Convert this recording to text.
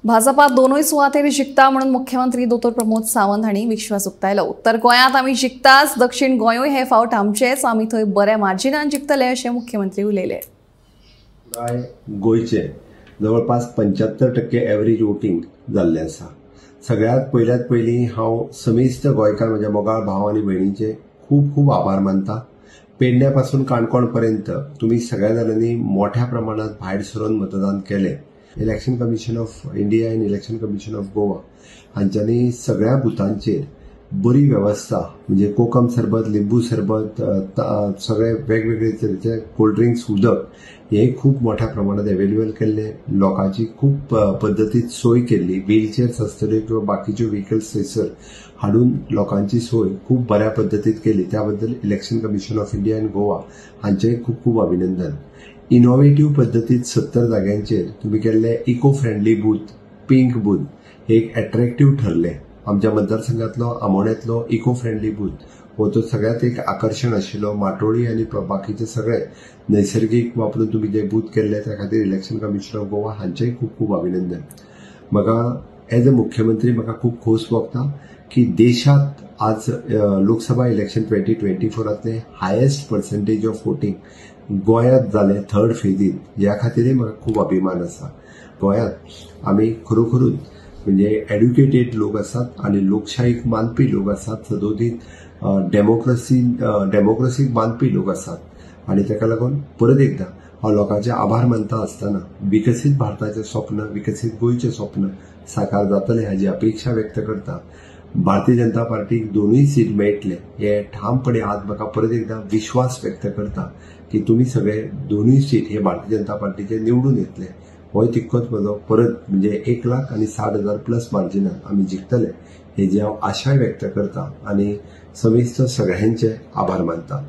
भाजपात दोनूय सुवातेर जिखता म्हणून मुख्यमंत्री दोतोर प्रमोद सावंत हांणी विश्वास उक्तायलो। उत्तर गोंयांत आमी जिखताच, दक्षिण गोंयूय हे फावट आमचेच, आमी थंय बऱ्या मार्जिनान जिखतले अशें मुख्यमंत्री उलयले। गोयचे जवळपास 75% एव्हरेज वोटिंग जाल्लें आसा। सगळ्यात पयलीं हांव समेस्त गोंयकार म्हज्या मोगाळ भाव आनी भयणींचे खूब खूब आभार मानता। पेडण्या पासून काणकोण पर्यंत तुम्ही सगळ्या जाणांनी मोठ्या प्रमाणात भायर सरून मतदान केले। इलेक्शन कमिशन ऑफ इंडिया आनी इलेक्शन कमिशन ऑफ गोवा हांच्यांनी सगळ्या बुथांचेर बरी व्यवस्था म्हणजे कोकम सरबत, लिंबू सरबत, सगळे वेगवेगळे तरेचे कोल्ड ड्रिंक्स, उदक हे खूप मोठ्या प्रमाणात अवेलेबल केल्ले। लोकांची खूप पद्धतीत सोय केल्ली। व्हीलचेअर्स आसतल्यो किंवा बाकीच्यो व्हेकल्स थंयसर हाडून लोकांची सोय खूप बऱ्या पद्धतीत केली। त्याबद्दल इलेक्शन कमिशन ऑफ इंडिया आनी गोवा हांचेय खूप खूप अभिनंदन। इनोव्हेटिव्ह पद्धतीत 70 जाग्यांचेर तुम्ही केल्ले eco friendly booth, pink booth एक अट्रॅक्टिव्ह ठरले। आमच्या मतदारसंघातलो आमोण्यातलो इको फ्रेंडली बूथ हो तो सगळ्यात एक आकर्षण आशिल्लो। माटोळी आनी बाकीचे सगळे नैसर्गिक वापरून तुम्ही जे बूथ केल्ले त्या खातीर इलेक्शन कमिशन ऑफ गोवा हांचेय खूप खूप अभिनंदन। म्हाका एज अ मुख्यमंत्री म्हाका खूप खोस भोगता की देशात आज Lok Sabha election 2024 highest percentage of voting गोंयांत जालें थर्ड फेजीत, ह्या खातीरय म्हाका खूप अभिमान आसा। गोंयांत आमी खरोखरूच म्हणजे एड्युकेटेड लोक आसात आनी लोकशाहीक मानपी लोक आसात, सदोदीत डेमोक्रेसीक मानपी लोक आसात। आनी ताका लागून परत एकदा हांव लोकांचे आभार मानता आसतना विकसीत भारताचें स्वप्न, विकसीत गोंयचें स्वप्न साकार जातलें हाची अपेक्षा व्यक्त करता। भारतीय जनता पार्टीक दोनूय सीट मेळटले हे ठामपणे आज म्हाका परत एकदा विश्वास व्यक्त करता की तुम्ही सगळे दोनूय सीट हे भारतीय जनता पार्टीचे निवडून येतले। हो तितकोच म्हजो परत म्हणजे 1,60,000 प्लस मार्जिनान आमी जिखतले हेजी हांव आशाय व्यक्त करता आनी समेस्त सगळ्यांचे आभार मानता।